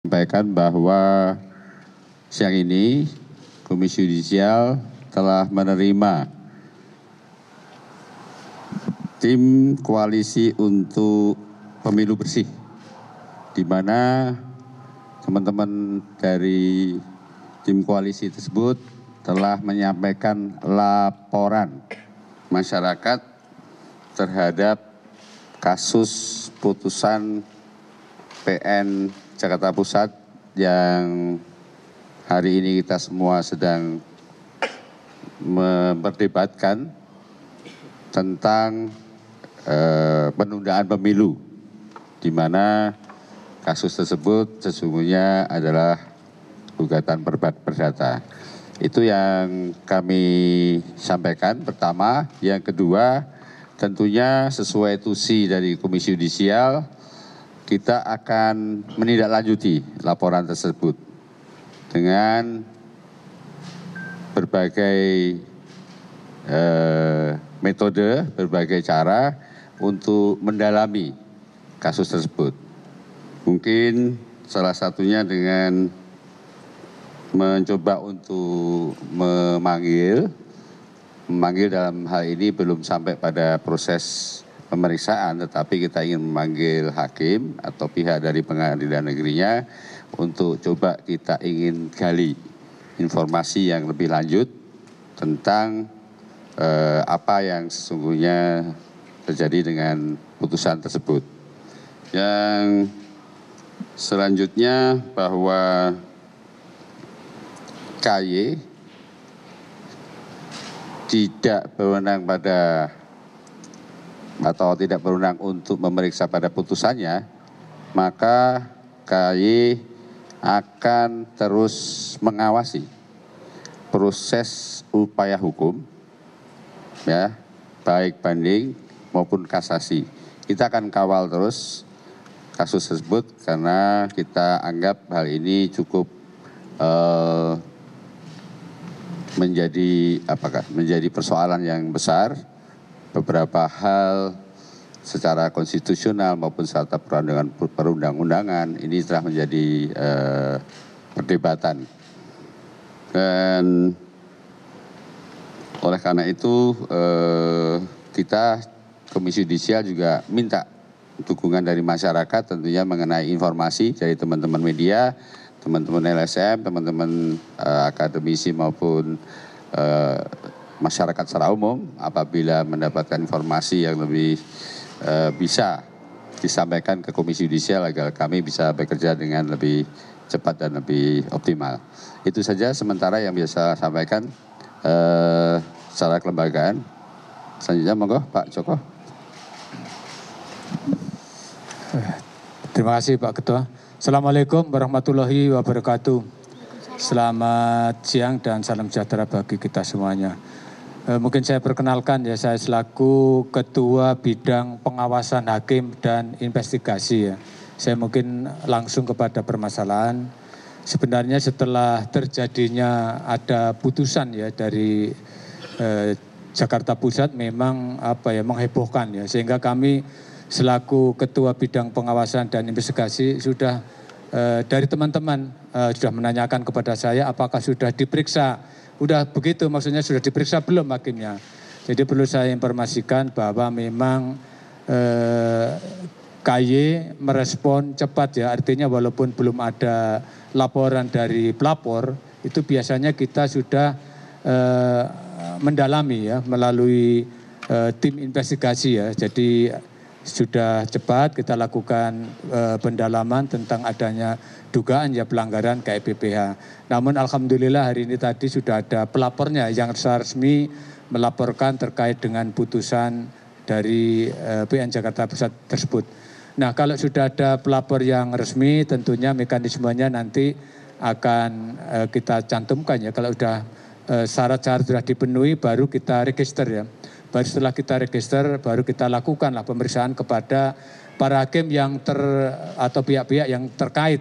Sampaikan bahwa siang ini Komisi Yudisial telah menerima tim koalisi untuk pemilu bersih, di mana teman-teman dari tim koalisi tersebut telah menyampaikan laporan masyarakat terhadap kasus putusan PN Jakarta Pusat yang hari ini kita semua sedang memperdebatkan tentang penundaan pemilu, di mana kasus tersebut sesungguhnya adalah gugatan perdata. Itu yang kami sampaikan pertama. Yang kedua, tentunya sesuai tusi dari Komisi Yudisial, kita akan menindaklanjuti laporan tersebut dengan berbagai metode, berbagai cara untuk mendalami kasus tersebut. Mungkin salah satunya dengan mencoba untuk memanggil dalam hal ini belum sampai pada proses pemeriksaan, tetapi kita ingin memanggil hakim atau pihak dari pengadilan negerinya untuk coba kita ingin gali informasi yang lebih lanjut tentang apa yang sesungguhnya terjadi dengan putusan tersebut. Yang selanjutnya bahwa KY tidak berwenang pada atau tidak berwenang untuk memeriksa pada putusannya, maka KY akan terus mengawasi proses upaya hukum, ya, baik banding maupun kasasi. Kita akan kawal terus kasus tersebut karena kita anggap hal ini cukup menjadi persoalan yang besar. Beberapa hal secara konstitusional maupun secara perundang-undangan ini telah menjadi perdebatan. Dan oleh karena itu kita Komisi Yudisial juga minta dukungan dari masyarakat tentunya mengenai informasi dari teman-teman media, teman-teman LSM, teman-teman akademisi maupun masyarakat secara umum. Apabila mendapatkan informasi yang lebih bisa disampaikan ke Komisi Yudisial agar kami bisa bekerja dengan lebih cepat dan lebih optimal. Itu saja sementara yang bisa saya sampaikan secara kelembagaan. Selanjutnya monggo Pak Joko. Terima kasih Pak Ketua. Assalamualaikum warahmatullahi wabarakatuh. Selamat siang dan salam sejahtera bagi kita semuanya. Mungkin saya perkenalkan ya, saya selaku Ketua Bidang Pengawasan Hakim dan Investigasi ya. Saya mungkin langsung kepada permasalahan. Sebenarnya setelah terjadinya ada putusan ya dari Jakarta Pusat memang menghebohkan ya, sehingga kami selaku Ketua Bidang Pengawasan dan Investigasi sudah dari teman-teman sudah menanyakan kepada saya apakah sudah diperiksa. Udah begitu, maksudnya sudah diperiksa belum hakimnya. Jadi perlu saya informasikan bahwa memang KY merespon cepat ya, artinya walaupun belum ada laporan dari pelapor, itu biasanya kita sudah mendalami ya melalui tim investigasi ya. Jadi sudah cepat kita lakukan pendalaman tentang adanya dugaan ya pelanggaran KIPPH. Namun alhamdulillah hari ini tadi sudah ada pelapornya yang secara resmi melaporkan terkait dengan putusan dari PN Jakarta Pusat tersebut. Nah, kalau sudah ada pelapor yang resmi tentunya mekanismenya nanti akan kita cantumkan ya. Kalau sudah syarat-syarat sudah dipenuhi baru kita register ya. Baru setelah kita register, baru kita lakukanlah pemeriksaan kepada para hakim yang atau pihak-pihak yang terkait.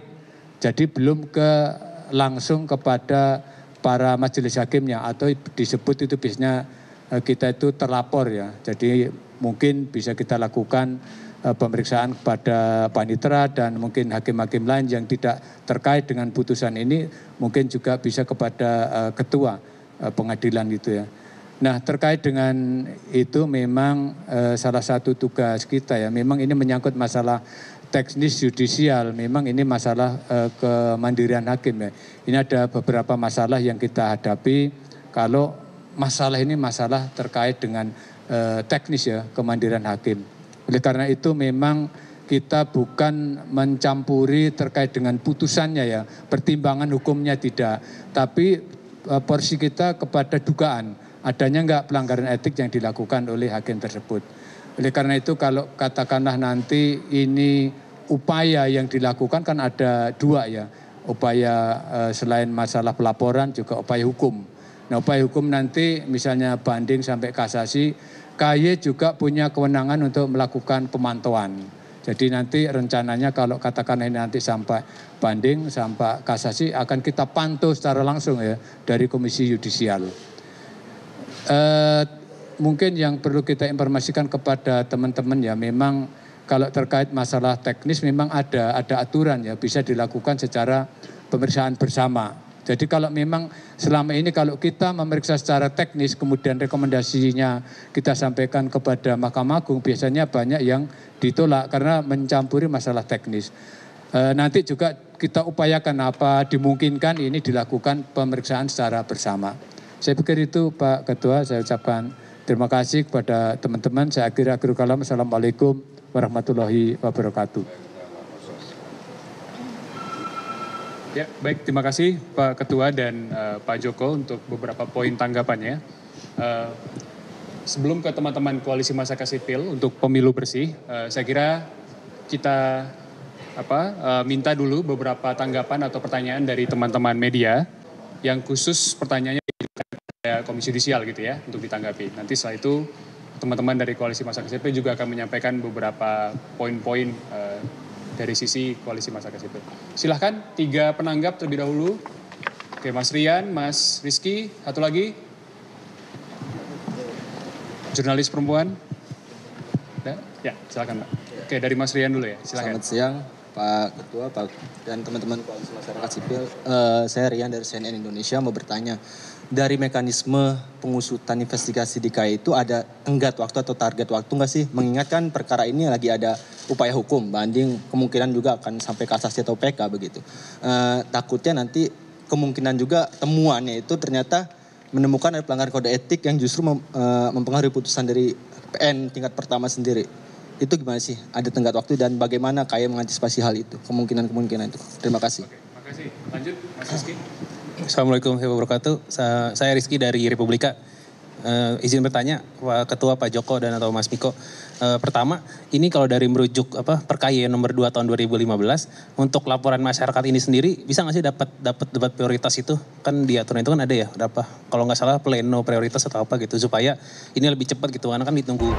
Jadi belum langsung kepada para majelis hakimnya atau disebut itu biasanya kita itu terlapor ya. Jadi mungkin bisa kita lakukan pemeriksaan kepada panitera dan mungkin hakim-hakim lain yang tidak terkait dengan putusan ini mungkin juga bisa kepada ketua pengadilan gitu ya. Nah terkait dengan itu memang salah satu tugas kita ya, memang ini menyangkut masalah teknis yudisial, memang ini masalah kemandirian hakim ya. Ini ada beberapa masalah yang kita hadapi kalau masalah ini masalah terkait dengan teknis ya, kemandirian hakim. Oleh karena itu memang kita bukan mencampuri terkait dengan putusannya ya, pertimbangan hukumnya tidak. Tapi porsi kita kepada dugaan adanya enggak pelanggaran etik yang dilakukan oleh hakim tersebut. Oleh karena itu kalau katakanlah nanti ini upaya yang dilakukan kan ada dua ya, upaya selain masalah pelaporan juga upaya hukum. Nah upaya hukum nanti misalnya banding sampai kasasi, KY juga punya kewenangan untuk melakukan pemantauan. Jadi nanti rencananya kalau katakan ini nanti sampai banding, sampai kasasi akan kita pantau secara langsung ya dari Komisi Yudisial. Mungkin yang perlu kita informasikan kepada teman-teman ya, memang kalau terkait masalah teknis memang ada aturan ya, bisa dilakukan secara pemeriksaan bersama. Jadi kalau memang selama ini kalau kita memeriksa secara teknis kemudian rekomendasinya kita sampaikan kepada Mahkamah Agung biasanya banyak yang ditolak karena mencampuri masalah teknis. Nanti juga kita upayakan apa dimungkinkan ini dilakukan pemeriksaan secara bersama. Saya pikir itu Pak Ketua, saya ucapkan terima kasih kepada teman-teman. Saya akhirul kalam. Assalamualaikum warahmatullahi wabarakatuh. Ya, baik, terima kasih Pak Ketua dan Pak Joko untuk beberapa poin tanggapannya. Sebelum ke teman-teman Koalisi Masyarakat Sipil untuk pemilu bersih, saya kira kita minta dulu beberapa tanggapan atau pertanyaan dari teman-teman media yang khusus pertanyaannya kepada Komisi Yudisial gitu ya untuk ditanggapi. Nanti setelah itu teman-teman dari Koalisi Masyarakat Sipil juga akan menyampaikan beberapa poin-poin dari sisi Koalisi Masyarakat Sipil. Silahkan 3 penanggap terlebih dahulu. Oke, Mas Rian, Mas Rizky, satu lagi. Jurnalis perempuan. Ya, silakan Mbak. Oke, dari Mas Rian dulu ya, silakan. Selamat siang Pak Ketua, Pak dan teman-teman Koalisi Masyarakat Sipil. Saya Rian dari CNN Indonesia mau bertanya. Dari mekanisme pengusutan investigasi di KAI itu ada tenggat waktu atau target waktu nggak sih? Mengingatkan perkara ini lagi ada upaya hukum, banding kemungkinan juga akan sampai kasasi atau PK begitu. Takutnya nanti kemungkinan juga temuannya itu ternyata menemukan ada pelanggaran kode etik yang justru mempengaruhi putusan dari PN tingkat pertama sendiri. Itu gimana sih? Ada tenggat waktu dan bagaimana KAI mengantisipasi hal itu? Kemungkinan itu. Terima kasih. Oke, terima kasih. Lanjut, Mas Rizky. Assalamualaikum warahmatullahi wabarakatuh. Saya Rizky dari Republika. Izin bertanya Pak Ketua, Pak Joko dan atau Mas Miko. Pertama, ini kalau dari merujuk Perkaya nomor 2 tahun 2015 untuk laporan masyarakat ini sendiri bisa nggak sih dapat prioritas itu? Kan di aturan itu kan ada ya, kalau nggak salah pleno prioritas atau apa gitu supaya ini lebih cepat gitu karena kan ditunggu